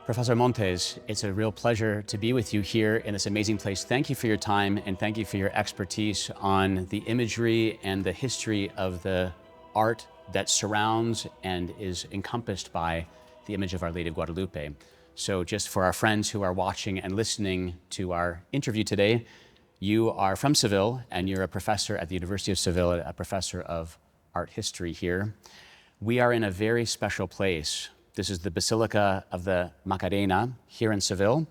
Professor Montes, it's a real pleasure to be with you here in this amazing place. Thank you for your time and thank you for your expertise on the imagery and the history of the art that surrounds and is encompassed by the image of Our Lady of Guadalupe. So just for our friends who are watching and listening to our interview today, you are from Seville and you're a professor at the University of Seville, a professor of art history here. We are in a very special place. This is the Basilica of the Macarena here in Seville,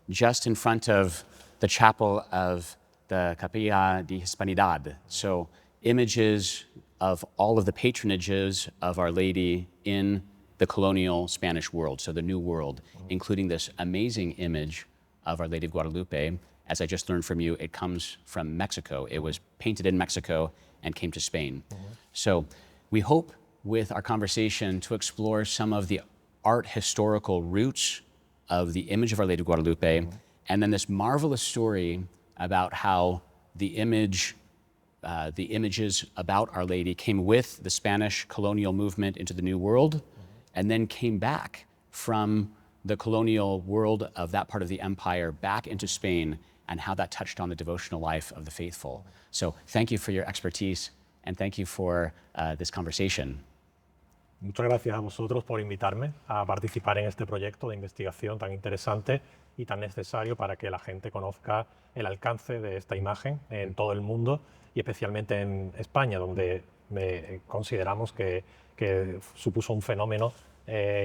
just in front of the chapel of the Capilla de Hispanidad. So images of all of the patronages of Our Lady in the colonial Spanish world, so the New World, including this amazing image of Our Lady of Guadalupe. As I just learned from you, it comes from Mexico. It was painted in Mexico and came to Spain. So we hope with our conversation to explore some of the art historical roots of the image of Our Lady of Guadalupe, and then this marvelous story about how the images about Our Lady came with the Spanish colonial movement into the New World, and then came back from the colonial world of that part of the empire back into Spain, and how that touched on the devotional life of the faithful. So thank you for your expertise, and thank you for this conversation. Muchas gracias a vosotros por invitarme a participar en este proyecto de investigación tan interesante y tan necesario para que la gente conozca el alcance de esta imagen en todo el mundo y especialmente en España, donde consideramos que supuso un fenómeno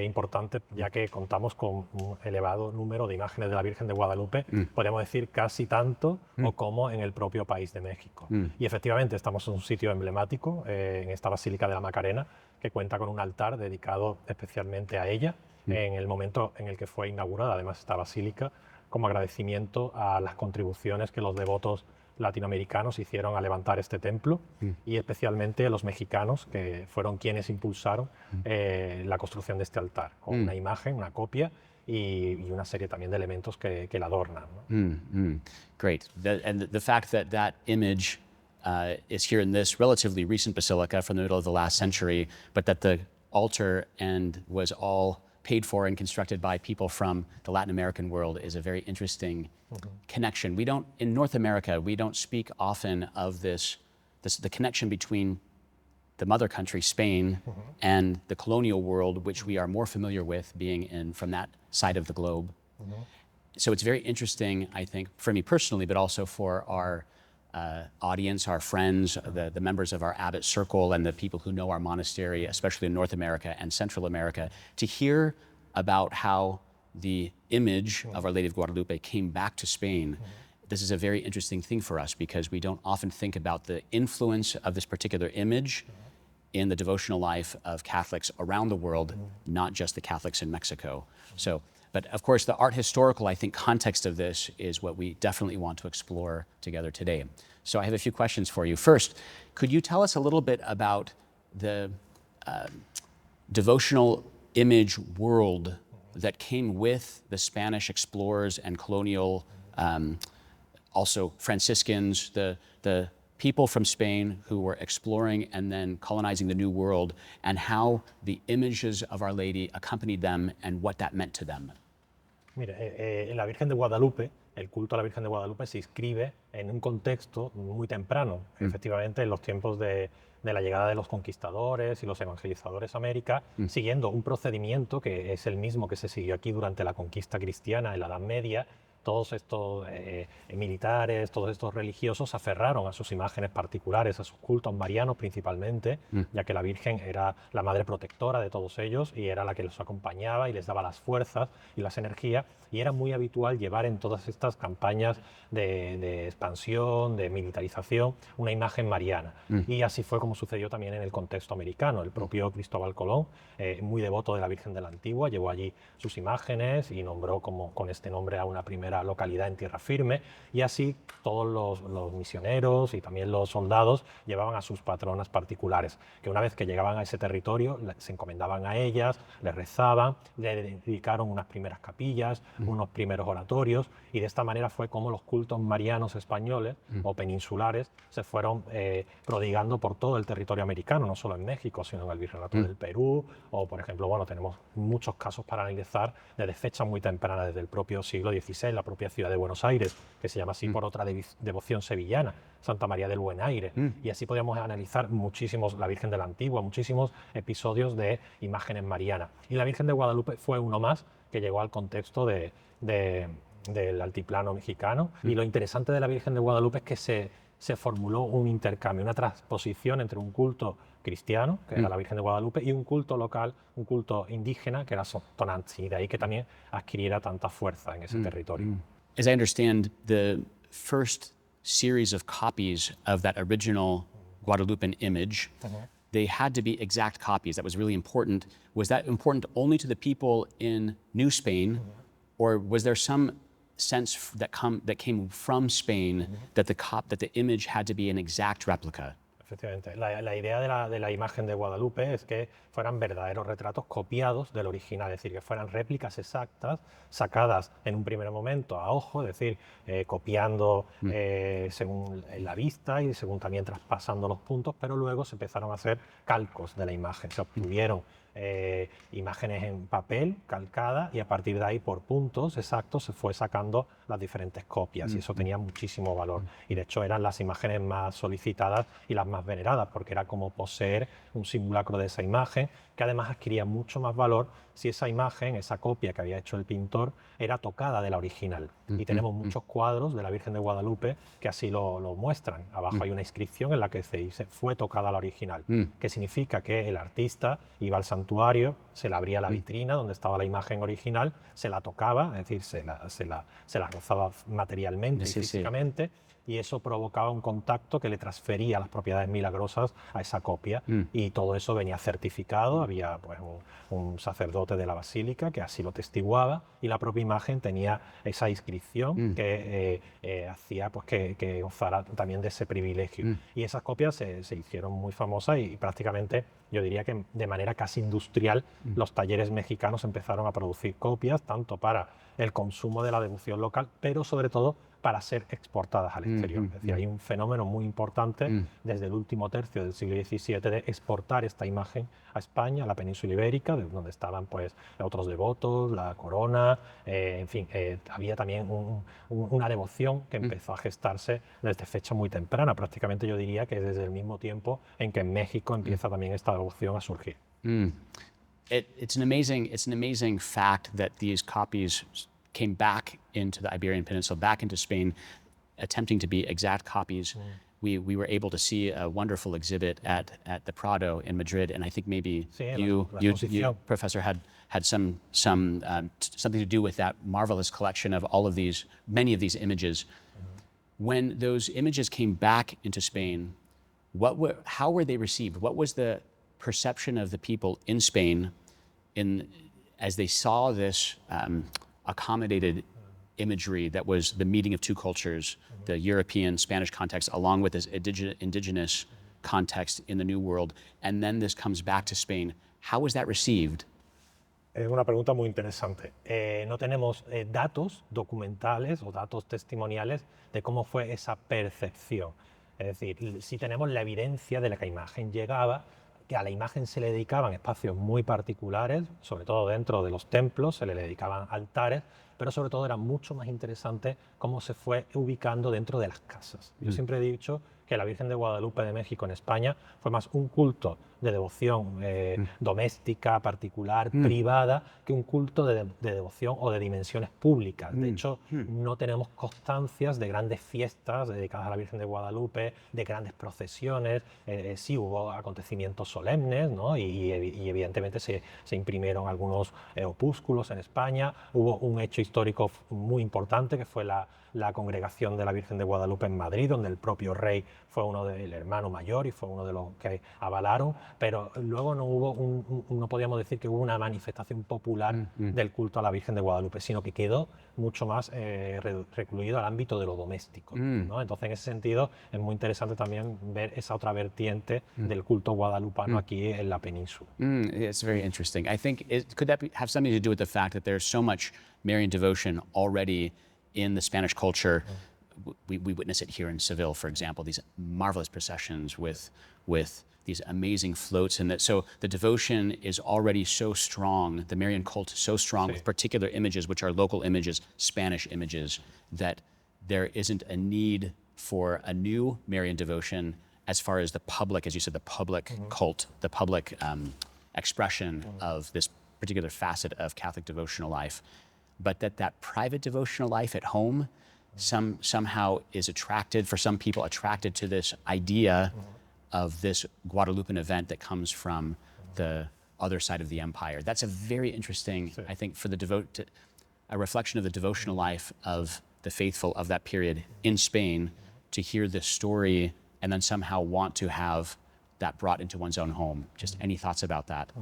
importante, ya que contamos con un elevado número de imágenes de la Virgen de Guadalupe, podemos decir casi tanto o como en el propio país de México. Y efectivamente estamos en un sitio emblemático, en esta Basílica de la Macarena, que cuenta con un altar dedicado especialmente a ella en el momento en el que fue inaugurada, además, esta basílica, como agradecimiento a las contribuciones que los devotos latinoamericanos hicieron a levantar este templo y especialmente los mexicanos, que fueron quienes impulsaron la construcción de este altar, con una imagen, una copia y una serie también de elementos que la adornan, ¿no? Great. And the fact that that image is here in this relatively recent basilica from the middle of the last century, but that the altar and was all paid for and constructed by people from the Latin American world is a very interesting connection. We don't, in North America, we don't speak often of the connection between the mother country, Spain, and the colonial world, which we are more familiar with being from that side of the globe. So it's very interesting, I think, for me personally, but also for our audience, our friends, the members of our abbot circle, and the people who know our monastery, especially in North America and Central America, to hear about how the image of Our Lady of Guadalupe came back to Spain. This is a very interesting thing for us because we don't often think about the influence of this particular image in the devotional life of Catholics around the world, not just the Catholics in Mexico. So, but of course, the art historical, I think, context of this is what we definitely want to explore together today. So I have a few questions for you. First, could you tell us a little bit about the devotional image world that came with the Spanish explorers and colonial, also Franciscans, the people from Spain who were exploring and then colonizing the New World, and how the images of Our Lady accompanied them and what that meant to them? Mire, en la Virgen de Guadalupe, el culto a la Virgen de Guadalupe se inscribe en un contexto muy temprano, efectivamente en los tiempos de la llegada de los conquistadores y los evangelizadores a América, siguiendo un procedimiento que es el mismo que se siguió aquí durante la conquista cristiana en la Edad Media. Todos estos militares, todos estos religiosos se aferraron a sus imágenes particulares, a sus cultos marianos principalmente, ya que la Virgen era la madre protectora de todos ellos y era la que los acompañaba y les daba las fuerzas y las energías, y era muy habitual llevar en todas estas campañas de expansión, de militarización, una imagen mariana. Y así fue como sucedió también en el contexto americano. El propio Cristóbal Colón, muy devoto de la Virgen de la Antigua, llevó allí sus imágenes y nombró con este nombre a una primera la localidad en tierra firme, y así todos los misioneros y también los soldados llevaban a sus patronas particulares, que una vez que llegaban a ese territorio se encomendaban a ellas, les rezaban, le dedicaron unas primeras capillas, unos primeros oratorios, y de esta manera fue como los cultos marianos españoles o peninsulares se fueron prodigando por todo el territorio americano, no solo en México, sino en el Virreinato del Perú, o por ejemplo, bueno, tenemos muchos casos para analizar desde fechas muy tempranas, desde el propio siglo XVI, la propia ciudad de Buenos Aires, que se llama así por otra devoción sevillana, Santa María del Buen Aire. Y así podríamos analizar muchísimos, la Virgen de la Antigua, muchísimos episodios de imágenes marianas. Y la Virgen de Guadalupe fue uno más que llegó al contexto del altiplano mexicano. Y lo interesante de la Virgen de Guadalupe es que se formuló un intercambio, una transposición entre un culto cristiano, que era la Virgen de Guadalupe, y un culto local, un culto indígena, que era Tonantzin, de ahí que también adquiriera tanta fuerza en ese territorio. As I understand, the first series of copies of that original Guadalupe image, they had to be exact copies. That was really important. Was that important only to the people in New Spain, or was there some sense that came from Spain that the image had to be an exact replica? Efectivamente. La idea de la imagen de Guadalupe es que fueran verdaderos retratos copiados del original, es decir, que fueran réplicas exactas, sacadas en un primer momento a ojo, es decir, copiando según la vista y según también traspasando los puntos, pero luego se empezaron a hacer calcos de la imagen, se obtuvieron imágenes en papel calcadas y a partir de ahí por puntos exactos se fue sacando las diferentes copias y eso tenía muchísimo valor y de hecho eran las imágenes más solicitadas y las más veneradas porque era como poseer un simulacro de esa imagen que además adquiría mucho más valor si esa imagen, esa copia que había hecho el pintor era tocada de la original y tenemos muchos cuadros de la Virgen de Guadalupe que así lo muestran. Abajo hay una inscripción en la que se dice fue tocada la original, que significa que el artista iba al santuario, se le abría la vitrina donde estaba la imagen original, se la tocaba, es decir, se la rozaba materialmente y físicamente, y eso provocaba un contacto que le transfería las propiedades milagrosas a esa copia y todo eso venía certificado, había pues un sacerdote de la basílica que así lo testiguaba y la propia imagen tenía esa inscripción que hacía pues que gozara también de ese privilegio. Y esas copias se hicieron muy famosas y prácticamente yo diría que de manera casi industrial los talleres mexicanos empezaron a producir copias tanto para el consumo de la devoción local, pero sobre todo para ser exportadas al exterior. Es decir, hay un fenómeno muy importante desde el último tercio del siglo XVII de exportar esta imagen a España, a la península ibérica, de donde estaban pues otros devotos, la corona, en fin, había también una devoción que empezó a gestarse desde fecha muy temprana, prácticamente yo diría que desde el mismo tiempo en que en México empieza también esta devoción a surgir. It's an amazing fact that these copies came back into the Iberian Peninsula, back into Spain, attempting to be exact copies. We were able to see a wonderful exhibit at the Prado in Madrid, and I think maybe you, Professor, had something to do with that marvelous collection of many of these images. When those images came back into Spain, how were they received? What was the perception of the people in Spain as they saw this accommodated imagery that was the meeting of two cultures, the European Spanish context, along with this indigenous context in the New World, and then this comes back to Spain. How was that received? Es una pregunta muy interesante. No tenemos datos documentales o datos testimoniales de cómo fue esa percepción. Es decir, sí tenemos la evidencia de la que la imagen llegaba, que a la imagen se le dedicaban espacios muy particulares, sobre todo dentro de los templos, se le dedicaban altares, pero sobre todo era mucho más interesante cómo se fue ubicando dentro de las casas. Yo siempre he dicho que la Virgen de Guadalupe de México en España fue más un culto de devoción doméstica, particular, privada, que un culto de devoción o de dimensiones públicas. De hecho, no tenemos constancias de grandes fiestas dedicadas a la Virgen de Guadalupe, de grandes procesiones. Sí hubo acontecimientos solemnes, ¿no? y evidentemente se imprimieron algunos opúsculos en España. Hubo un hecho histórico muy importante, que fue la congregación de la Virgen de Guadalupe en Madrid, donde el propio rey fue uno del hermano mayor y fue uno de los que avalaron, pero luego no hubo no podíamos decir que hubo una manifestación popular del culto a la Virgen de Guadalupe, sino que quedó mucho más recluido al ámbito de lo doméstico, ¿no? Entonces, en ese sentido, es muy interesante también ver esa otra vertiente del culto guadalupano aquí en la península. It's very interesting. I think could that have something to do with the fact that there's so much Marian devotion already in the Spanish culture? We witness it here in Seville, for example, these marvelous processions with these amazing floats, and that so the devotion is already so strong, the Marian cult is so strong with particular images, which are local images, Spanish images, that there isn't a need for a new Marian devotion as far as the public, as you said, the public cult, the public expression of this particular facet of Catholic devotional life, but that private devotional life at home somehow is attracted, for some people, attracted to this idea of this Guadalupan event that comes from the other side of the empire. That's a very interesting, I think, for a reflection of the devotional life of the faithful of that period in Spain, to hear this story and then somehow want to have that brought into one's own home. Just any thoughts about that?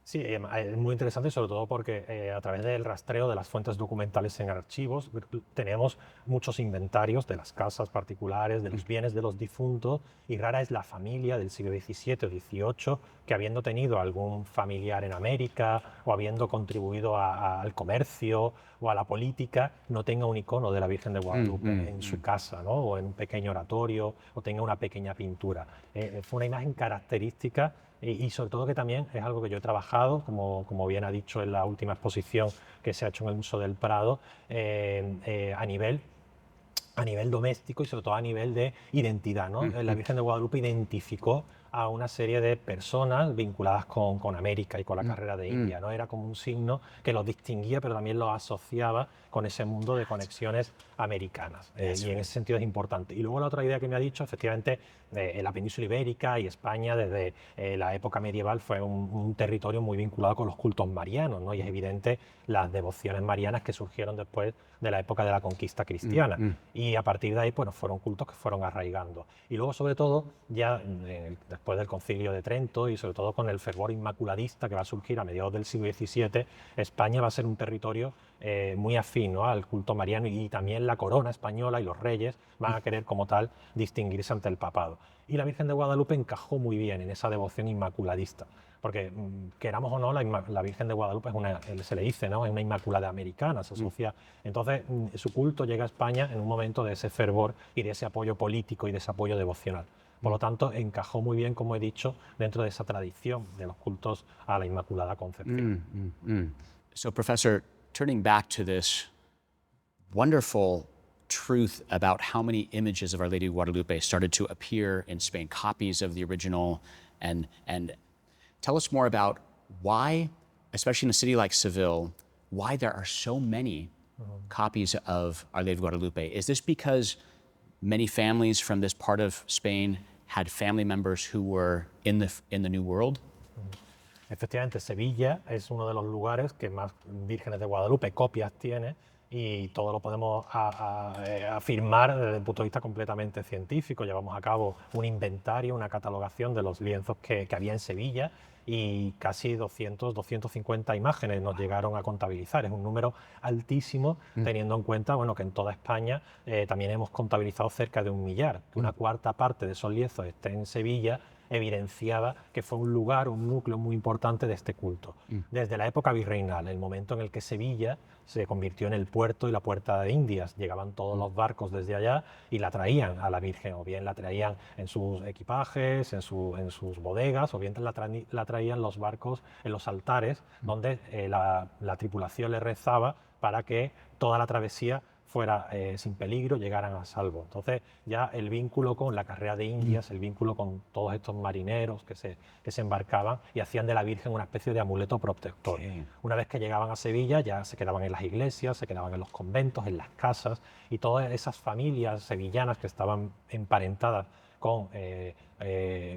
Sí, es muy interesante, sobre todo porque a través del rastreo de las fuentes documentales en archivos tenemos muchos inventarios de las casas particulares, de los bienes de los difuntos, y rara es la familia del siglo XVII o XVIII que, habiendo tenido algún familiar en América o habiendo contribuido al comercio o a la política, no tenga un icono de la Virgen de Guadalupe en su casa, ¿no? O en un pequeño oratorio, o tenga una pequeña pintura. Fue una imagen característica. Y sobre todo que también es algo que yo he trabajado, como bien ha dicho en la última exposición que se ha hecho en el Museo del Prado, a nivel doméstico y sobre todo a nivel de identidad, ¿no? La Virgen de Guadalupe identificó a una serie de personas vinculadas con América y con la carrera de India, ¿no? Era como un signo que los distinguía, pero también los asociaba con ese mundo de conexiones americanas. Y en ese sentido es importante. Y luego la otra idea que me ha dicho, efectivamente, en la península ibérica y España desde la época medieval fue un territorio muy vinculado con los cultos marianos, ¿no? Y es evidente las devociones marianas que surgieron después de la época de la conquista cristiana. Y a partir de ahí, bueno, fueron cultos que fueron arraigando. Y luego, sobre todo, ya después del Concilio de Trento y sobre todo con el fervor inmaculadista que va a surgir a mediados del siglo XVII, España va a ser un territorio muy afín, ¿no?, al culto mariano, y también la corona española y los reyes van a querer como tal distinguirse ante el papado. Y la Virgen de Guadalupe encajó muy bien en esa devoción inmaculadista, porque queramos o no, la Virgen de Guadalupe se le dice, ¿no?, es una inmaculada americana, se asocia. Entonces su culto llega a España en un momento de ese fervor y de ese apoyo político y de ese apoyo devocional. Por lo tanto, encajó muy bien, como he dicho, dentro de esa tradición de los cultos a la Inmaculada Concepción. So, Professor, turning back to this wonderful truth about how many images of Our Lady of Guadalupe started to appear in Spain, copies of the original, and tell us more about why, especially in a city like Seville, why there are so many copies of Our Lady of Guadalupe. Is this because many families from this part of Spain had family members who were in the New World? Efectivamente, Sevilla es uno de los lugares que más vírgenes de Guadalupe, copias tiene, y todo lo podemos afirmar desde el punto de vista completamente científico. Llevamos a cabo un inventario, una catalogación de los lienzos que había en Sevilla, y casi 250 imágenes nos llegaron a contabilizar. Es un número altísimo, teniendo en cuenta, bueno, que en toda España también hemos contabilizado cerca de 1 millar. Que una cuarta parte de esos lienzos esté en Sevilla evidenciaba que fue un lugar, un núcleo muy importante de este culto. Desde la época virreinal, el momento en el que Sevilla se convirtió en el puerto y la puerta de Indias, llegaban todos los barcos desde allá y la traían a la Virgen, o bien la traían en sus equipajes, en sus bodegas, o bien la traían los barcos en los altares, donde la tripulación le rezaba para que toda la travesía fuera sin peligro, llegaran a salvo. Entonces ya el vínculo con la carrera de Indias, el vínculo con todos estos marineros que se embarcaban y hacían de la Virgen una especie de amuleto protector. Una vez que llegaban a Sevilla ya se quedaban en las iglesias, se quedaban en los conventos, en las casas, y todas esas familias sevillanas que estaban emparentadas con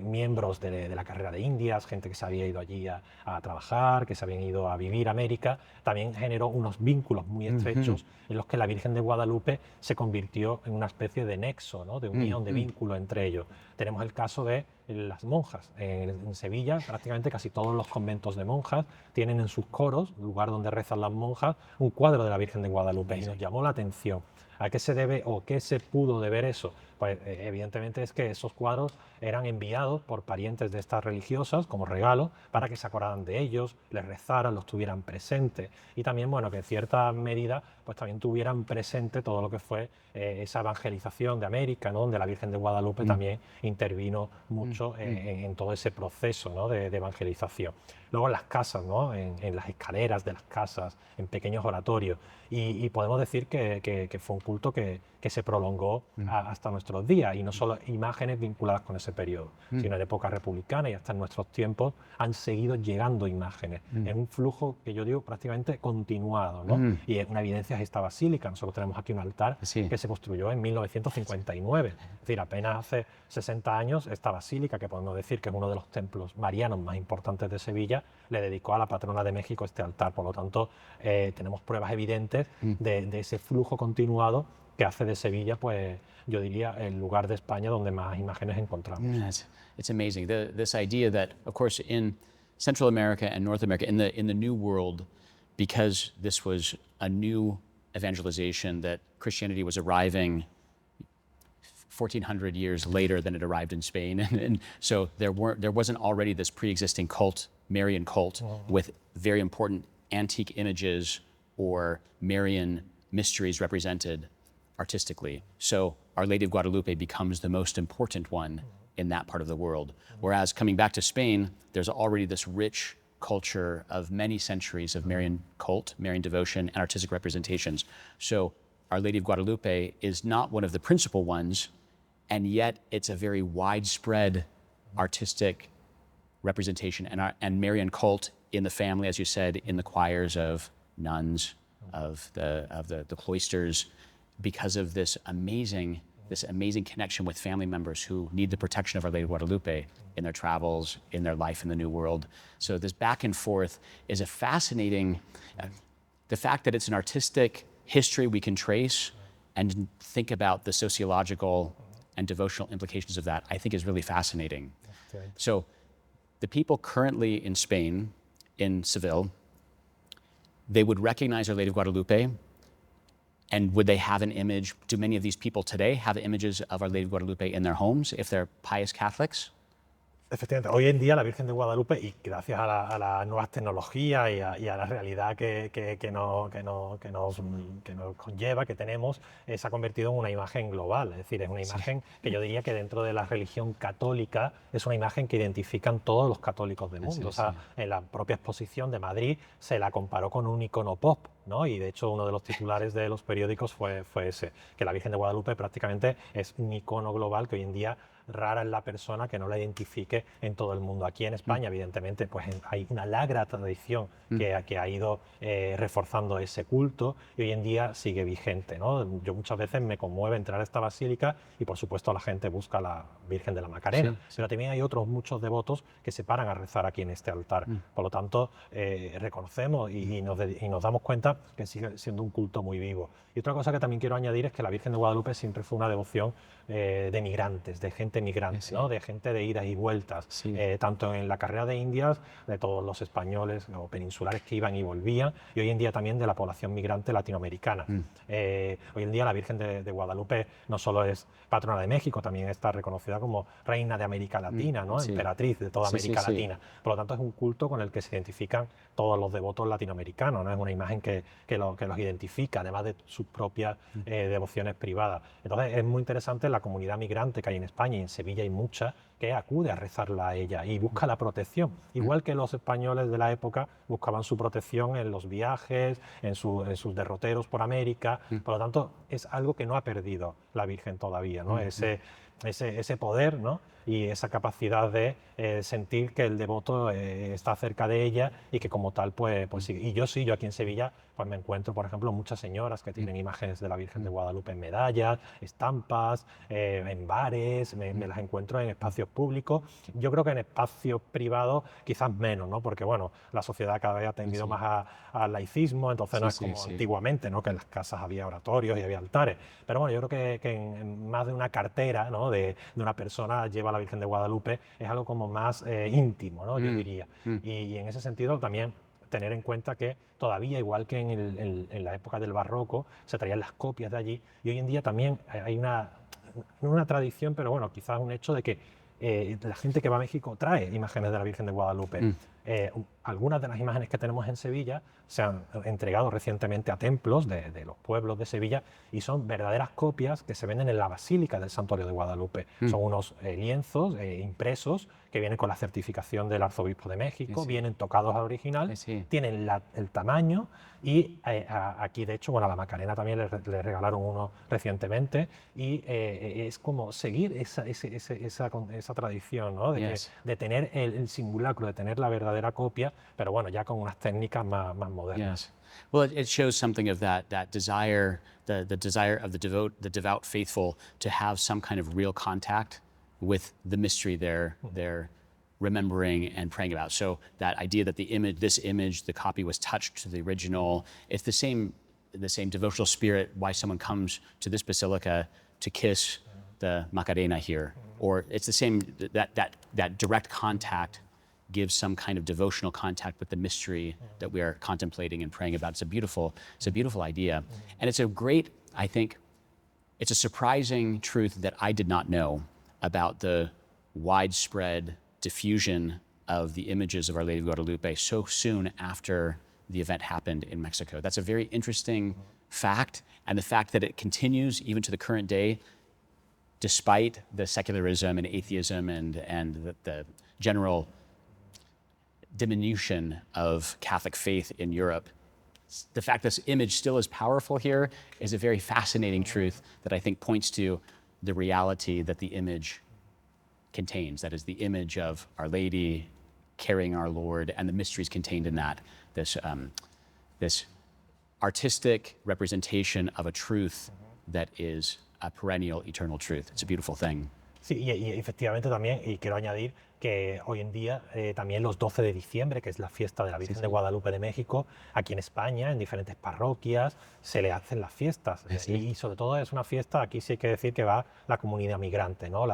miembros de la carrera de Indias, gente que se había ido allí a trabajar, que se habían ido a vivir a América, también generó unos vínculos muy estrechos en los que la Virgen de Guadalupe se convirtió en una especie de nexo, ¿no? De unión, de vínculo entre ellos. Tenemos el caso de las monjas. En Sevilla, prácticamente casi todos los conventos de monjas tienen en sus coros, lugar donde rezan las monjas, un cuadro de la Virgen de Guadalupe. Y nos llamó la atención. ¿A qué se debe o qué se pudo deber eso? Pues evidentemente es que esos cuadros eran enviados por parientes de estas religiosas como regalo para que se acordaran de ellos, les rezaran, los tuvieran presentes y también, bueno, que en cierta medida pues también tuvieran presente todo lo que fue esa evangelización de América, ¿no? Donde la Virgen de Guadalupe también intervino mucho en todo ese proceso, ¿no? de evangelización. Luego en las casas, ¿no? En las escaleras de las casas, en pequeños oratorios. Y podemos decir que fue un culto que se prolongó hasta nuestros días, y no solo imágenes vinculadas con ese periodo, sino en época republicana y hasta en nuestros tiempos han seguido llegando imágenes en un flujo que yo digo prácticamente continuado, ¿no? Y una evidencia es esta basílica. Nosotros tenemos aquí un altar que se construyó en 1959, es decir, apenas hace 60 años esta basílica, que podemos decir que es uno de los templos marianos más importantes de Sevilla, le dedicó a la patrona de México este altar. Por lo tanto, tenemos pruebas evidentes de ese flujo continuado que hace de Sevilla, pues yo diría, el lugar de España donde más imágenes encontramos. Yeah, it's amazing. This idea that, of course, in Central America and North America, in the New World, because this was a new evangelization, that Christianity was arriving 1,400 years later than it arrived in Spain, and so there wasn't already this pre-existing cult, Marian cult, with very important antique images or Marian mysteries represented artistically. So Our Lady of Guadalupe becomes the most important one in that part of the world. Whereas coming back to Spain, there's already this rich culture of many centuries of Marian cult, Marian devotion, and artistic representations. So Our Lady of Guadalupe is not one of the principal ones, and yet it's a very widespread artistic representation and Marian cult in the family, as you said, in the choirs of nuns, of the cloisters, because of this amazing connection with family members who need the protection of Our Lady of Guadalupe in their travels, in their life in the New World. So this back and forth is a fascinating, the fact that it's an artistic history we can trace and think about the sociological and devotional implications of that, I think is really fascinating. Okay. So the people currently in Spain, in Seville, they would recognize Our Lady of Guadalupe. And would they have an image? Do many of these people today have images of Our Lady of Guadalupe in their homes if they're pious Catholics? Efectivamente, hoy en día la Virgen de Guadalupe, y gracias a las nuevas tecnologías y a la realidad que nos conlleva, que tenemos, se ha convertido en una imagen global. Es decir, es una imagen que yo diría que dentro de la religión católica es una imagen que identifican todos los católicos del mundo. O sea, en la propia exposición de Madrid se la comparó con un icono pop, ¿no? Y de hecho uno de los titulares de los periódicos fue ese, que la Virgen de Guadalupe prácticamente es un icono global, que hoy en día rara es la persona que no la identifique en todo el mundo. Aquí en España, evidentemente, pues hay una larga tradición que ha ido reforzando ese culto y hoy en día sigue vigente, ¿no? Yo muchas veces me conmueve entrar a esta basílica y, por supuesto, la gente busca a la Virgen de la Macarena, pero también hay otros muchos devotos que se paran a rezar aquí en este altar. Por lo tanto, reconocemos y nos damos cuenta que sigue siendo un culto muy vivo. Y otra cosa que también quiero añadir es que la Virgen de Guadalupe siempre fue una devoción de migrantes, de gente migrante, ¿no? De gente de idas y vueltas, tanto en la carrera de Indias, de todos los españoles o peninsulares que iban y volvían, y hoy en día también de la población migrante latinoamericana. Hoy en día la Virgen de Guadalupe no solo es patrona de México, también está reconocida como reina de América Latina, ¿no? Emperatriz de toda América Latina. Por lo tanto, es un culto con el que se identifican todos los devotos latinoamericanos, ¿no? Es una imagen que los identifica, además de sus propias devociones privadas. Entonces, es muy interesante la comunidad migrante que hay en España, y en Sevilla hay mucha, que acude a rezarla a ella y busca la protección, igual que los españoles de la época buscaban su protección en los viajes, en sus derroteros por América. Por lo tanto, es algo que no ha perdido la Virgen todavía, ¿no? ese poder, ¿no? Y esa capacidad de sentir que el devoto está cerca de ella y que como tal, pues sí. Y yo aquí en Sevilla, pues me encuentro, por ejemplo, muchas señoras que tienen imágenes de la Virgen de Guadalupe en medallas, estampas, en bares, me las encuentro en espacios públicos. Yo creo que en espacios privados quizás menos, ¿no? Porque, bueno, la sociedad cada vez ha tendido más al laicismo, entonces no es como antiguamente, ¿no? Que en las casas había oratorios y había altares. Pero bueno, yo creo que en más de una cartera, ¿no? de una persona lleva a la Virgen de Guadalupe es algo como más íntimo, ¿no? Yo diría. Y en ese sentido también tener en cuenta que todavía, igual que en la época del barroco, se traían las copias de allí y hoy en día también hay una tradición, pero bueno, quizás un hecho de que la gente que va a México trae imágenes de la Virgen de Guadalupe. Algunas de las imágenes que tenemos en Sevilla se han entregado recientemente a templos de los pueblos de Sevilla y son verdaderas copias que se venden en la Basílica del Santuario de Guadalupe. Son unos lienzos impresos que vienen con la certificación del Arzobispo de México, vienen tocados al original, tienen el tamaño y aquí, de hecho, bueno, a la Macarena también le regalaron uno recientemente y es como seguir esa tradición, ¿no? De tener el simulacro, de tener la verdadera copia, pero bueno, ya con unas técnicas más modernas. Yes. Well, it shows something of that desire, the desire of the devout faithful to have some kind of real contact with the mystery they're remembering and praying about. So that idea that this image, the copy was touched to the original, it's the same devotional spirit why someone comes to this basilica to kiss the Macarena here, or it's the same that direct contact gives some kind of devotional contact with the mystery that we are contemplating and praying about. It's a beautiful idea. And it's a great, I think, it's a surprising truth that I did not know about the widespread diffusion of the images of Our Lady of Guadalupe so soon after the event happened in Mexico. That's a very interesting fact, and the fact that it continues even to the current day, despite the secularism and atheism and the general diminution of Catholic faith in Europe. The fact this image still is powerful here is a very fascinating truth that I think points to the reality that the image contains. That is the image of Our Lady carrying our Lord and the mysteries contained in that. This artistic representation of a truth that is a perennial, eternal truth. It's a beautiful thing. Sí, y efectivamente también, y quiero añadir que hoy en día también los 12 de diciembre, que es la fiesta de la Virgen de Guadalupe de México, aquí en España, en diferentes parroquias, se le hacen las fiestas. Y sobre todo es una fiesta, aquí sí hay que decir que va la comunidad migrante, ¿no?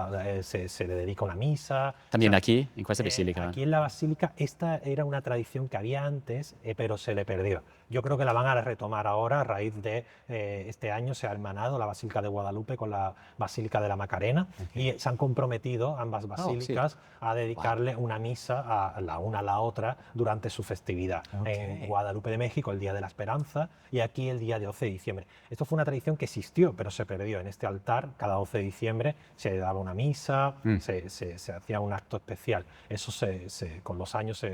Se le dedica una misa. También aquí, en esta basílica. Aquí en la basílica, esta era una tradición que había antes, pero se le perdió. Yo creo que la van a retomar ahora a raíz de este año se ha hermanado la Basílica de Guadalupe con la Basílica de la Macarena y se han comprometido ambas basílicas a dedicarle una misa a la una a la otra durante su festividad. En Guadalupe de México el Día de la Esperanza y aquí el día de 12 de diciembre. Esto fue una tradición que existió, pero se perdió. En este altar, cada 12 de diciembre se daba una misa, se hacía un acto especial. Eso con los años,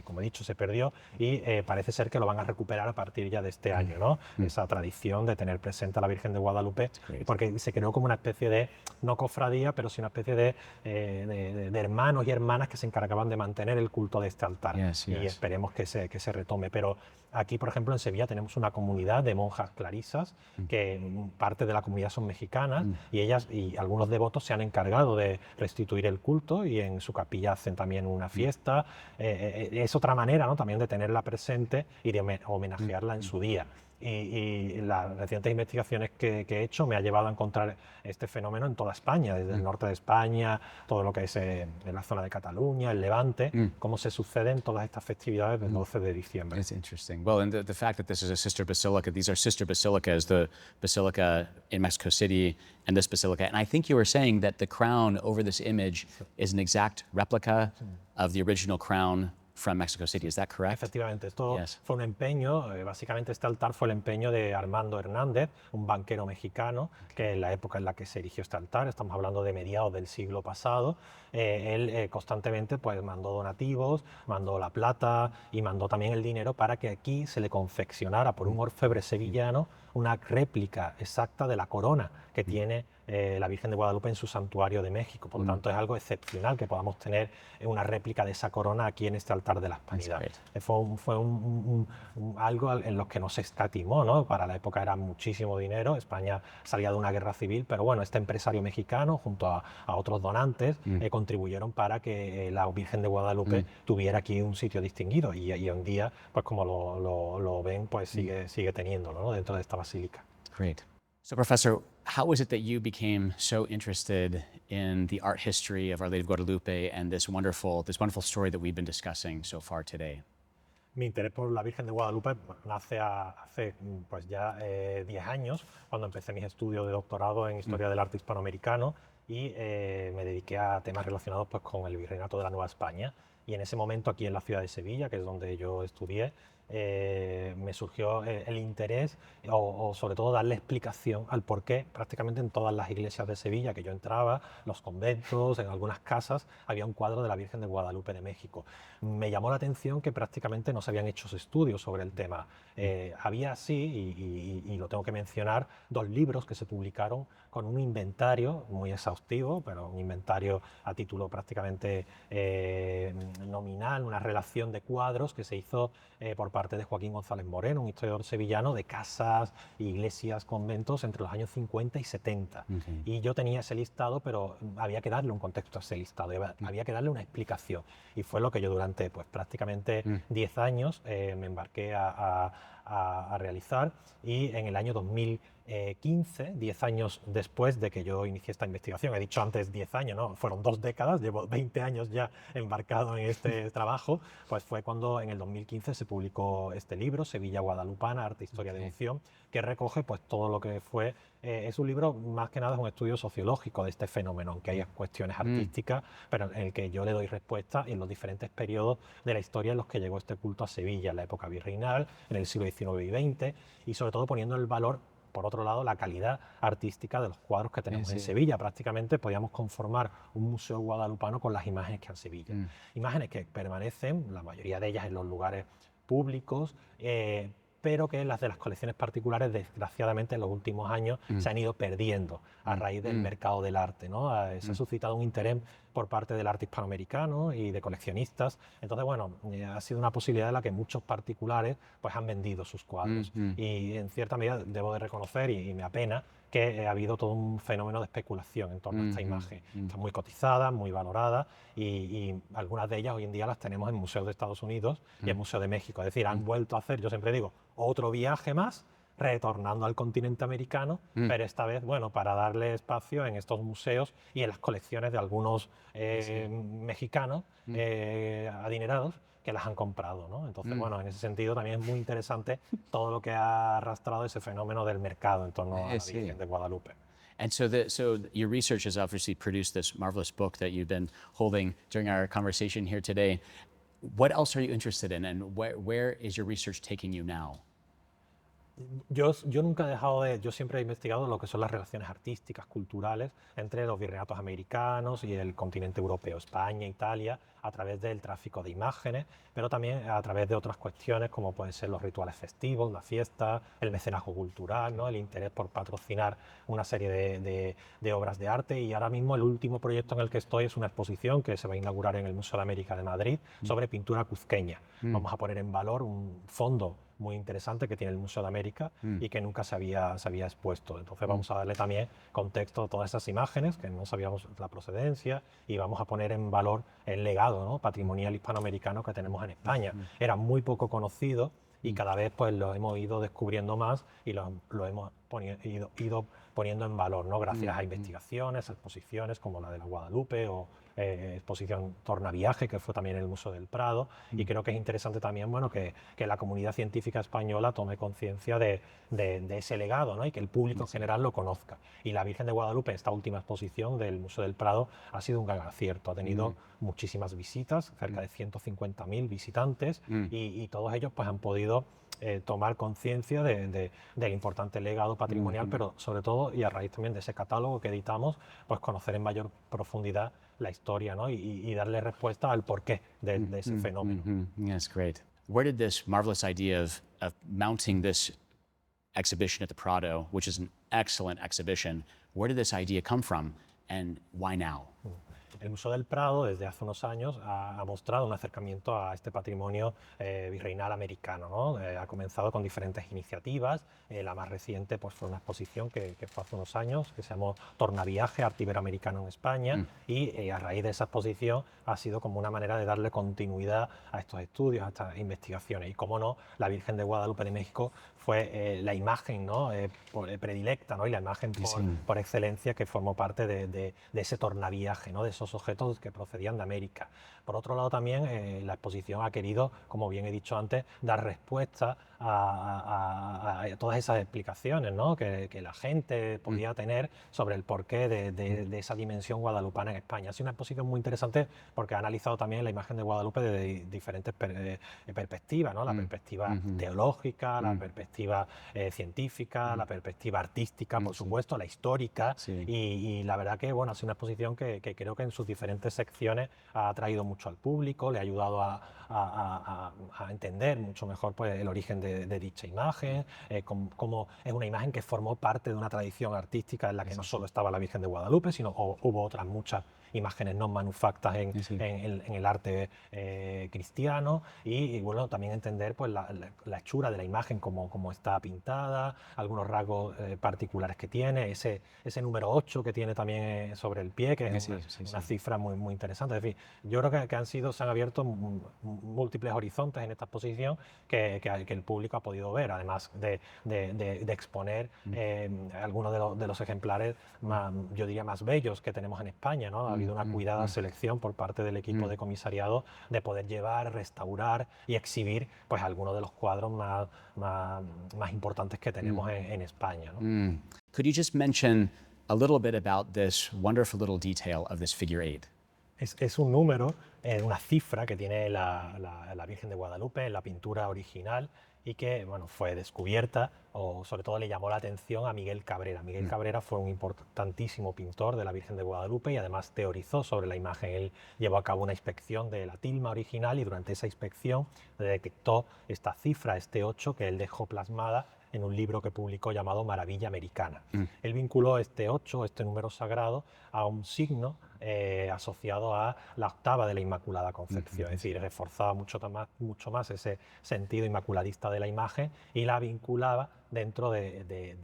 como he dicho, se perdió y parece ser que lo van a recuperar a partir ya de este año, ¿no? Esa tradición de tener presente a la Virgen de Guadalupe, porque se creó como una especie de, no cofradía, pero sí una especie de hermanos y hermanas que se encargaban de mantener el culto de este altar. Y esperemos que se retome. Pero aquí, por ejemplo, en Sevilla tenemos una comunidad de monjas clarisas, que parte de la comunidad son mexicanas, y ellas y algunos devotos se han encargado de restituir el culto y en su capilla hacen también una fiesta. Es otra manera, ¿no? También de tenerla presente y de homenajearla en su día. Y las recientes investigaciones que he hecho me ha llevado a encontrar este fenómeno en toda España, desde el norte de España, todo lo que es en la zona de Cataluña, el Levante, cómo se suceden todas estas festividades del 12 de diciembre. It's interesting. Well, and the fact that this is a sister basilica, these are sister basilicas, the basilica in Mexico City and this basilica. And I think you were saying that the crown over this image is an exact replica of the original crown from Mexico City. Is that correct? Efectivamente, esto fue un empeño, básicamente este altar fue el empeño de Armando Hernández, un banquero mexicano, que en la época en la que se erigió este altar, estamos hablando de mediados del siglo pasado, él constantemente pues mandó donativos, mandó la plata y mandó también el dinero para que aquí se le confeccionara por un orfebre sevillano una réplica exacta de la corona que tiene la Virgen de Guadalupe en su santuario de México. Por lo tanto, es algo excepcional que podamos tener una réplica de esa corona aquí en este altar de la Hispanidad. Fue algo en lo que no se escatimó, ¿no? Para la época era muchísimo dinero. España salía de una guerra civil, pero bueno, este empresario mexicano, junto a otros donantes, contribuyeron para que la Virgen de Guadalupe tuviera aquí un sitio distinguido. Y hoy en día, pues como lo ven, pues sigue teniéndolo, ¿no? Dentro de esta basílica. Great. So, Professor, how is it that you became so interested in the art history of Our Lady of Guadalupe and this wonderful story that we've been discussing so far today? Mi interés por la Virgen de Guadalupe nace hace pues ya 10 años, cuando empecé mis estudios de doctorado en Historia del Arte Hispanoamericano y me dediqué a temas relacionados pues, con el Virreinato de la Nueva España. Y en ese momento aquí en la ciudad de Sevilla, que es donde yo estudié, me surgió el interés o sobre todo darle explicación al por qué prácticamente en todas las iglesias de Sevilla que yo entraba, los conventos, en algunas casas, había un cuadro de la Virgen de Guadalupe de México. Me llamó la atención que prácticamente no se habían hecho estudios sobre el tema. Había sí, y lo tengo que mencionar, 2 libros que se publicaron con un inventario muy exhaustivo, pero un inventario a título prácticamente nominal, una relación de cuadros que se hizo por parte de Joaquín González Moreno, un historiador sevillano, de casas, iglesias, conventos entre los años 50 y 70. Y yo tenía ese listado, pero había que darle un contexto a ese listado, había que darle una explicación. Y fue lo que yo durante pues, prácticamente 10 años me embarqué a realizar, y en el año 2015, 10 años después de que yo inicié esta investigación, he dicho antes 10 años, ¿no? Fueron 2 décadas, llevo 20 años ya embarcado en este trabajo, pues fue cuando en el 2015 se publicó este libro, Sevilla Guadalupana, Arte, Historia, Devoción, que recoge pues todo lo que fue, es un libro más que nada es un estudio sociológico de este fenómeno, aunque hay cuestiones artísticas, pero en el que yo le doy respuesta en los diferentes periodos de la historia en los que llegó este culto a Sevilla, en la época virreinal, en el siglo XIX y XX, y sobre todo poniendo el valor, por otro lado, la calidad artística de los cuadros que tenemos en Sevilla. Prácticamente podíamos conformar un museo guadalupano con las imágenes que hay en Sevilla. Imágenes que permanecen, la mayoría de ellas en los lugares públicos, pero que las de las colecciones particulares, desgraciadamente, en los últimos años se han ido perdiendo a raíz del mercado del arte, ¿no? Se ha suscitado un interés por parte del arte hispanoamericano y de coleccionistas. Entonces, bueno, ha sido una posibilidad de la que muchos particulares pues, han vendido sus cuadros. Y en cierta medida debo de reconocer, y me apena, que ha habido todo un fenómeno de especulación en torno a esta imagen. Está muy cotizada, muy valorada, y algunas de ellas hoy en día las tenemos en museos de Estados Unidos y en Museo de México. Es decir, han vuelto a hacer, yo siempre digo, otro viaje más, retornando al continente americano, pero esta vez, bueno, para darle espacio en estos museos y en las colecciones de algunos mexicanos adinerados que las han comprado, ¿no? Entonces, bueno, en ese sentido también es muy interesante todo lo que ha arrastrado ese fenómeno del mercado en torno a la Virgen de Guadalupe. And so your research has obviously produced this marvelous book that you've been holding during our conversation here today. What else are you interested in, and where is your research taking you now? Yo nunca he dejado yo siempre he investigado lo que son las relaciones artísticas, culturales, entre los virreinatos americanos y el continente europeo, España, Italia, a través del tráfico de imágenes, pero también a través de otras cuestiones como pueden ser los rituales festivos, la fiesta, el mecenazgo cultural, ¿no? El interés por patrocinar una serie de obras de arte. Y ahora mismo el último proyecto en el que estoy es una exposición que se va a inaugurar en el Museo de América de Madrid sobre pintura cuzqueña. Vamos a poner en valor un fondo muy interesante que tiene el Museo de América y que nunca se había expuesto. Entonces vamos a darle también contexto a todas esas imágenes que no sabíamos la procedencia, y vamos a poner en valor el legado, ¿no?, patrimonial hispanoamericano que tenemos en España. Era muy poco conocido y cada vez pues lo hemos ido descubriendo más y lo hemos ido poniendo en valor, ¿no?, gracias a investigaciones, a exposiciones como la de la Guadalupe o exposición Tornaviaje, que fue también en el Museo del Prado. Y creo que es interesante también, bueno, que la comunidad científica española tome conciencia de ese legado, ¿no?, y que el público en general lo conozca. Y la Virgen de Guadalupe, esta última exposición del Museo del Prado, ha sido un gran acierto. Ha tenido muchísimas visitas, cerca de 150.000 visitantes, y todos ellos pues, han podido tomar conciencia del importante legado patrimonial, pero sobre todo, y a raíz también de ese catálogo que editamos, pues conocer en mayor profundidad la historia, ¿no?, y darle respuesta al porqué de ese fenómeno. Yes, great. Where did this marvelous idea of mounting this exhibition at the Prado, which is an excellent exhibition. Where did this idea come from, and why now? El Museo del Prado, desde hace unos años, ha mostrado un acercamiento a este patrimonio virreinal americano, ¿no? Ha comenzado con diferentes iniciativas. La más reciente pues, fue una exposición que fue hace unos años, que se llamó Tornaviaje, Arte Iberoamericano en España, y a raíz de esa exposición ha sido como una manera de darle continuidad a estos estudios, a estas investigaciones. Y cómo no, la Virgen de Guadalupe de México fue la imagen, ¿no? Predilecta, ¿no? Y la imagen por excelencia que formó parte de ese tornaviaje, ¿no? De esos objetos que procedían de América. Por otro lado también la exposición ha querido, como bien he dicho antes, dar respuesta a todas esas explicaciones, ¿no? que la gente podía tener sobre el porqué de esa dimensión guadalupana en España. Ha sido una exposición muy interesante porque ha analizado también la imagen de Guadalupe desde diferentes perspectivas, ¿no? La perspectiva teológica, la perspectiva científica, la perspectiva artística, por supuesto, la histórica, y la verdad que bueno, ha sido una exposición que creo que en sus diferentes secciones ha atraído mucho al público, le ha ayudado a entender mucho mejor pues, el origen de dicha imagen, cómo es una imagen que formó parte de una tradición artística en la que no solo estaba la Virgen de Guadalupe, sino hubo otras muchas imágenes no manufactas en el arte cristiano, y bueno, también entender pues, la hechura de la imagen, cómo está pintada, algunos rasgos particulares que tiene, ese número 8 que tiene también sobre el pie, que es una cifra muy interesante. Es decir, yo creo que se han abierto múltiples horizontes en esta exposición que el público ha podido ver, además de exponer algunos de los ejemplares más, yo diría, más bellos que tenemos en España, ¿no? Ha habido una cuidada selección por parte del equipo de comisariado de poder llevar, restaurar y exhibir pues, algunos de los cuadros más importantes que tenemos en España, ¿no? Could you just mention a little bit about this wonderful little detail of this figure 8? Es un número, una cifra que tiene la Virgen de Guadalupe en la pintura original y que bueno, fue descubierta, o sobre todo le llamó la atención a Miguel Cabrera. Miguel Cabrera fue un importantísimo pintor de la Virgen de Guadalupe y además teorizó sobre la imagen. Él llevó a cabo una inspección de la tilma original y durante esa inspección detectó esta cifra, este 8, que él dejó plasmada en un libro que publicó llamado Maravilla Americana. Él vinculó este 8, este número sagrado, a un signo asociado a la octava de la Inmaculada Concepción, es decir, reforzaba mucho más ese sentido inmaculadista de la imagen y la vinculaba dentro de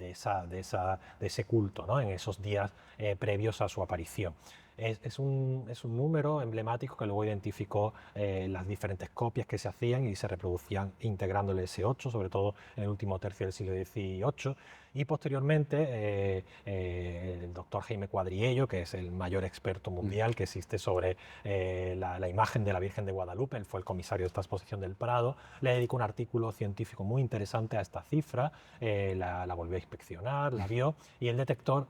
ese culto, ¿no? En esos días previos a su aparición. Es un número emblemático que luego identificó las diferentes copias que se hacían y se reproducían integrando el S8, sobre todo en el último tercio del siglo XVIII. Y posteriormente el doctor Jaime Cuadriello, que es el mayor experto mundial que existe sobre la imagen de la Virgen de Guadalupe, él fue el comisario de esta exposición del Prado, le dedicó un artículo científico muy interesante a esta cifra, la volvió a inspeccionar, la vio, y él detectó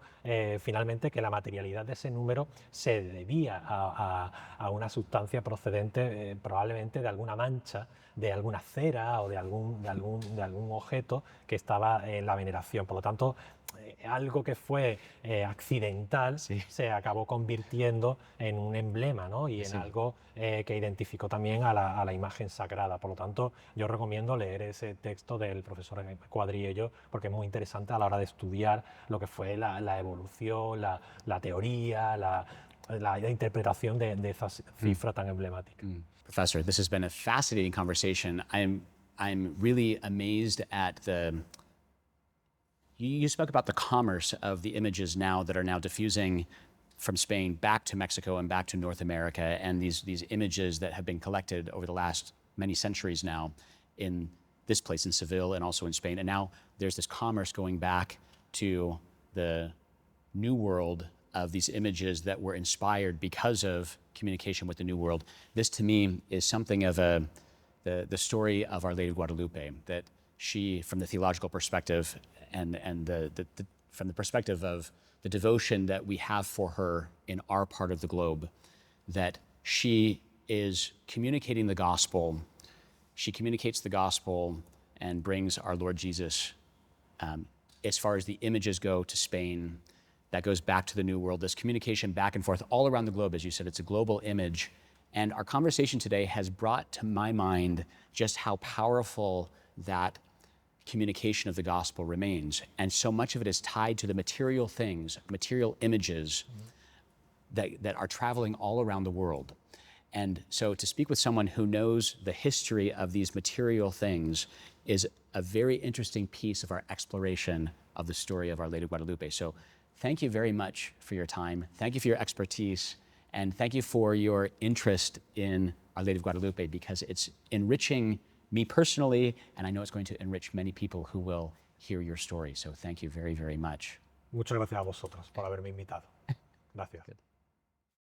finalmente que la materialidad de ese número se debía a una sustancia procedente probablemente de alguna mancha, de alguna cera o de algún objeto que estaba en la veneración. Por lo tanto, algo que fue accidental se acabó convirtiendo en un emblema, ¿no? Y en algo que identificó también a la imagen sagrada. Por lo tanto, yo recomiendo leer ese texto del profesor Cuadriello porque es muy interesante a la hora de estudiar lo que fue la evolución, la teoría, la interpretación de esa cifra tan emblemática. Professor, this has been a fascinating conversation. I'm really amazed at you spoke about the commerce of the images now that are now diffusing from Spain back to Mexico and back to North America, and these images that have been collected over the last many centuries now in this place in Seville and also in Spain. And now there's this commerce going back to the New World of these images that were inspired because of communication with the New World. This to me is something of the story of Our Lady of Guadalupe, that she, from the theological perspective and from the perspective of the devotion that we have for her in our part of the globe, that she is communicating the gospel. She communicates the gospel and brings our Lord Jesus, as far as the images go, to Spain. That goes back to the New World, this communication back and forth all around the globe. As you said, it's a global image. And our conversation today has brought to my mind just how powerful that communication of the gospel remains. And so much of it is tied to the material things, material images that are traveling all around the world. And so to speak with someone who knows the history of these material things is a very interesting piece of our exploration of the story of Our Lady of Guadalupe. So thank you very much for your time. Thank you for your expertise. And thank you for your interest in Our Lady of Guadalupe, because it's enriching me personally, and I know it's going to enrich many people who will hear your story. So thank you very, very much. Muchas gracias a vosotros por haberme invitado. Gracias. Good.